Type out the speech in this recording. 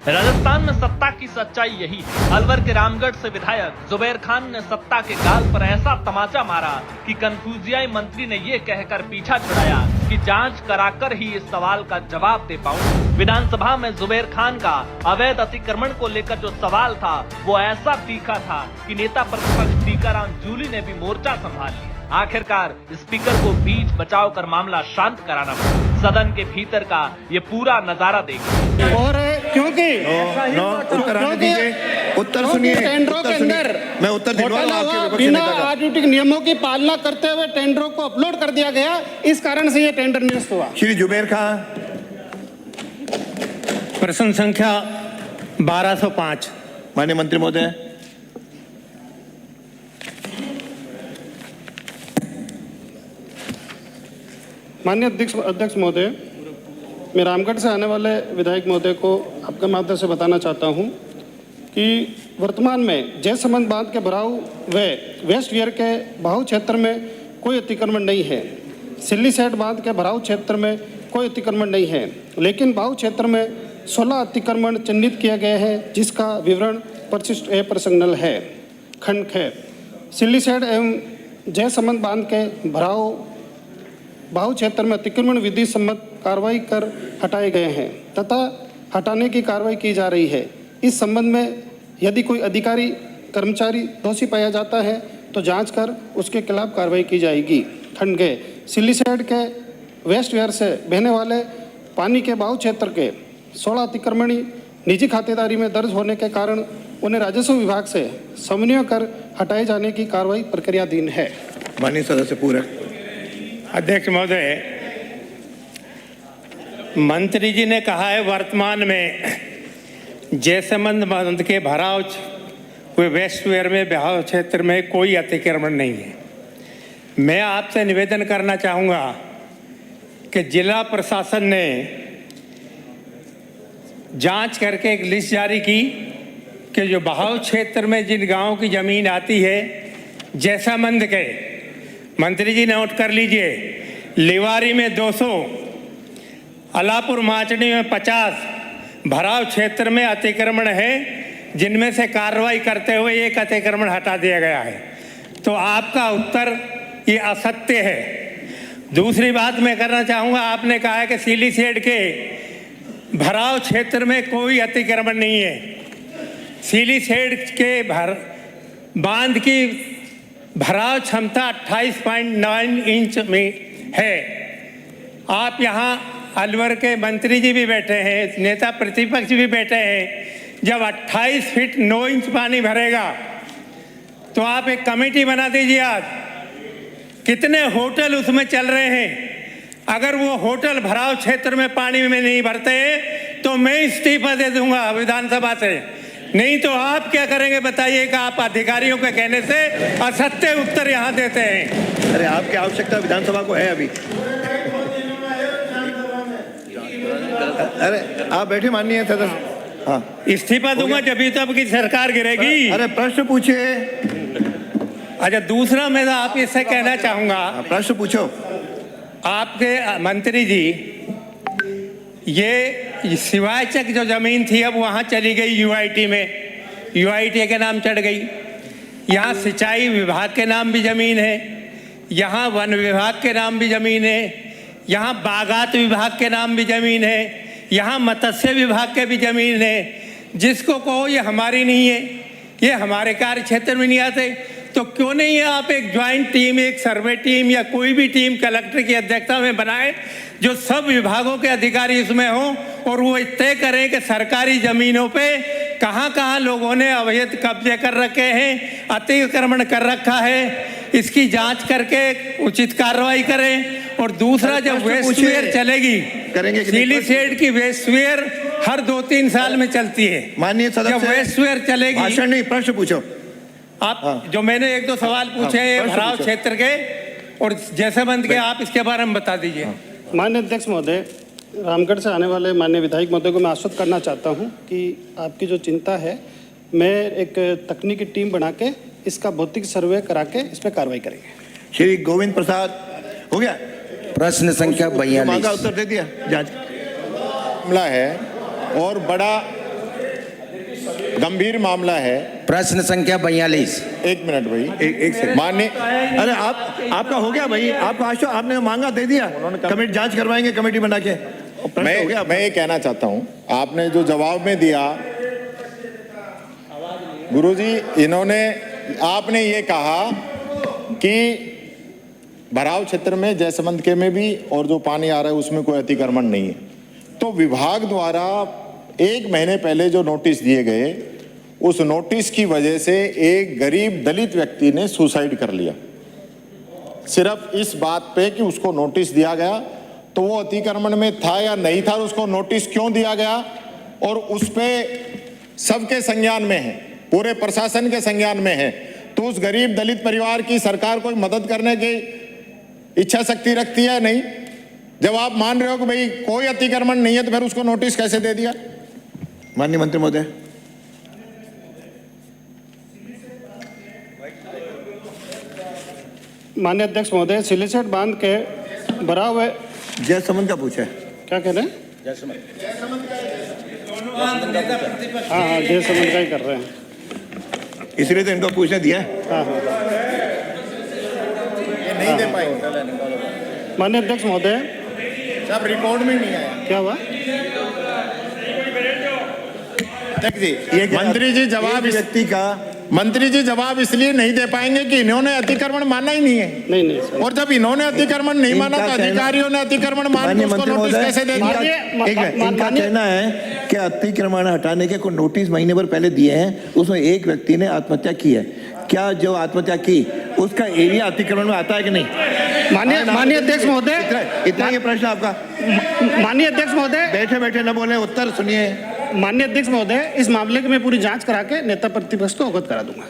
राजस्थान में सत्ता की सच्चाई यही है। अलवर के रामगढ़ से विधायक जुबैर खान ने सत्ता के गाल पर ऐसा तमाचा मारा कि कन्फ्यूजियाई मंत्री ने ये कहकर पीछा छुड़ाया कि जांच कराकर ही इस सवाल का जवाब दे पाऊं। विधानसभा में जुबैर खान का अवैध अतिक्रमण को लेकर जो सवाल था वो ऐसा तीखा था कि नेता प्रतिपक्ष टीकाराम जूली ने भी मोर्चा संभाल लिया। आखिरकार स्पीकर को बीच बचाव कर मामला शांत कराना पड़ा। सदन के भीतर का ये पूरा नजारा देखिए। और क्योंकि उत्तर सुनिए, टेंडरों के अंदर मैं उत्तर दिलवाऊंगा आपके विपक्षी बिना नेता का। ऑडिटिंग नियमों की पालना करते हुए टेंडरों को अपलोड कर दिया गया, इस कारण से ये टेंडर निरस्त हुआ। श्री जुबैर खान, प्रश्न संख्या 1205। माननीय मंत्री महोदय। माननीय अध्यक्ष महोदय, मैं रामगढ़ से आने वाले विधायक महोदय को आपके माध्यम से बताना चाहता हूं कि वर्तमान में जयसमंद बांध के भराव व वेस्ट वियर के बहाव क्षेत्र में कोई अतिक्रमण नहीं है। सिल्ली सेट बांध के भराव क्षेत्र में कोई अतिक्रमण नहीं है, लेकिन बहाव क्षेत्र में 16 अतिक्रमण चिन्हित किए गए हैं, जिसका विवरण परिशिष्ट ए प्रसंग है। खंड ख, सिल्ली सेट एवं जयसमंद बांध के बहाव क्षेत्र में अतिक्रमण विधि सम्मत कार्रवाई कर हटाए गए हैं तथा हटाने की कार्रवाई की जा रही है। इस संबंध में यदि कोई अधिकारी कर्मचारी दोषी पाया जाता है तो जांच कर उसके खिलाफ कार्रवाई की जाएगी। खंड ग, सिल्ली साइड के वेस्ट वेयर से बहने वाले पानी के बहाव क्षेत्र के 16 अतिक्रमणी निजी खातेदारी में दर्ज होने के कारण उन्हें राजस्व विभाग से समन्वय कर हटाए जाने की कार्रवाई प्रक्रियाधीन है। माननीय सदस्य पूरक। अध्यक्ष महोदय, मंत्री जी ने कहा है वर्तमान में जयसमंद बांध के भराव हुए वेस्ट वेयर में बहाव क्षेत्र में कोई अतिक्रमण नहीं है। मैं आपसे निवेदन करना चाहूँगा कि जिला प्रशासन ने जांच करके एक लिस्ट जारी की कि जो बहाव क्षेत्र में जिन गांवों की ज़मीन आती है जयसमंद के, मंत्री जी नोट कर लीजिए, लिवारी में 200, अलापुर माचड़ी में 50 भराव क्षेत्र में अतिक्रमण है, जिनमें से कार्रवाई करते हुए एक अतिक्रमण हटा दिया गया है। तो आपका उत्तर ये असत्य है। दूसरी बात मैं करना चाहूँगा, आपने कहा है कि सिल्ली सेड के भराव क्षेत्र में कोई अतिक्रमण नहीं है। सिल्ली सेड के बांध की भराव क्षमता 28.9 इंच में है। आप यहाँ अलवर के मंत्री जी भी बैठे हैं, नेता प्रतिपक्ष भी बैठे हैं। जब 28 फीट 9 इंच पानी भरेगा तो आप एक कमेटी बना दीजिए। आज कितने होटल उसमें चल रहे हैं, अगर वो होटल भराव क्षेत्र में पानी में नहीं भरते तो मैं इस्तीफा दे दूंगा विधानसभा से। नहीं तो आप क्या करेंगे बताइएगा। आप अधिकारियों के कहने से असत्य उत्तर यहाँ देते हैं। अरे आपकी आवश्यकता विधानसभा को है अभी। अरे आप बैठे माननीय सदस्य। हाँ, इस्तीफा दूंगा जब भी तो आपकी सरकार गिरेगी। अरे प्रश्न पूछिए। अच्छा, दूसरा मैं आप इससे कहना चाहूँगा, प्रश्न पूछो। आपके मंत्री जी, ये सिवायचक जो ज़मीन थी अब वहाँ चली गई यूआईटी में, यूआईटी के नाम चढ़ गई। यहाँ सिंचाई विभाग के नाम भी ज़मीन है, यहाँ वन विभाग के नाम भी ज़मीन है, यहाँ बागात विभाग के नाम भी ज़मीन है, यहाँ मत्स्य विभाग के भी ज़मीन है। जिसको कहो ये हमारी नहीं है, ये हमारे कार्य क्षेत्र में नहीं आते, तो क्यों नहीं है आप एक ज्वाइंट टीम, एक सर्वे टीम या कोई भी टीम कलेक्टर की अध्यक्षता में बनाए, जो सब विभागों के अधिकारी इसमें हों और वो तय करें कि सरकारी ज़मीनों पे कहाँ कहाँ लोगों ने अवैध कब्जे कर रखे हैं, अतिक्रमण कर रखा है, इसकी जांच करके उचित कार्रवाई करें। और दूसरा, जब वेस्ट वेयर चलेगी, सिल्ली सेड की वेस्ट वेयर हर 2-3 साल में चलती है। माननीय सदस्य, जब वेस्ट वेयर चलेगी, भाषण नहीं, प्रश्न पूछो आप। हाँ। जो मैंने 1-2 सवाल पूछे हैं भराव क्षेत्र के और जयसमंद के, आप इसके बारे में बता दीजिए। माननीय अध्यक्ष महोदय, रामगढ़ से आने वाले माननीय विधायक महोदय को मैं आश्वस्त करना चाहता हूं कि आपकी जो चिंता है, मैं एक तकनीकी टीम बना के इसका भौतिक सर्वे करा के इस पर कार्रवाई करेंगे। श्री गोविंद प्रसाद, हो गया प्रश्न संख्या 42। उत्तर दे दिया। जांच मामला है और बड़ा गंभीर मामला है। प्रश्न संख्या 42। एक मिनट भाई, एक सेकंड। माननीय अरे आपका हो गया भाई, आपका आपने मांगा दे दिया, कमेटी जांच करवाएंगे कमेटी बना के। मैं ये कहना चाहता हूं, आपने जो जवाब में दिया गुरुजी, आपने ये कहा कि भराव क्षेत्र में जयसमंद के में भी और जो पानी आ रहा है उसमें कोई अतिक्रमण नहीं है। तो विभाग द्वारा 1 महीने पहले जो नोटिस दिए गए, उस नोटिस की वजह से एक गरीब दलित व्यक्ति ने सुसाइड कर लिया, सिर्फ इस बात पे कि उसको नोटिस दिया गया। तो वो अतिक्रमण में था या नहीं था, उसको नोटिस क्यों दिया गया, और उस पे सबके संज्ञान में है, पूरे प्रशासन के संज्ञान में है। तो उस गरीब दलित परिवार की सरकार कोई मदद करने की इच्छा शक्ति रखती है? नहीं। जब आप मान रहे हो कि भाई कोई अतिक्रमण नहीं है, तो फिर उसको नोटिस कैसे दे दिया? माननीय मंत्री महोदय, माननीय अध्यक्ष महोदय, सिलिसेट बांध के भराव हुए, जयसमंद का पूछा है। क्या कह रहे हैं? हाँ, जयसमंद का ही कर रहे हैं। इसलिए तो इनको पूछने दिया है। हाँ हाँ। नहीं दे पाएंगे। माननीय अध्यक्ष महोदय, सब रिकॉर्ड में नहीं आया। क्या हुआ? मंत्री जी जवाब इसलिए नहीं दे पाएंगे कि इन्होंने अतिक्रमण माना ही नहीं है। नहीं सर। और जब इन्होंने अतिक्रमण नहीं माना तो अधिकारियों ने अतिक्रमण मान के उसको नोटिस कैसे दे दिया? इनका कहना है कि अतिक्रमण हटाने के कुछ नोटिस महीने भर पहले दिए हैं, उसमें एक व्यक्ति ने आत्महत्या की है। क्या जो आत्महत्या की उसका एरिया अतिक्रमण में आता है कि नहीं? माननीय अध्यक्ष महोदय, इतना ये प्रश्न आपका। माननीय अध्यक्ष महोदय, बैठे बैठे न बोले, उत्तर सुनिए। माननीय अध्यक्ष महोदय, इस मामले की मैं पूरी जांच करा के नेता प्रतिपक्ष को अवगत करा दूंगा।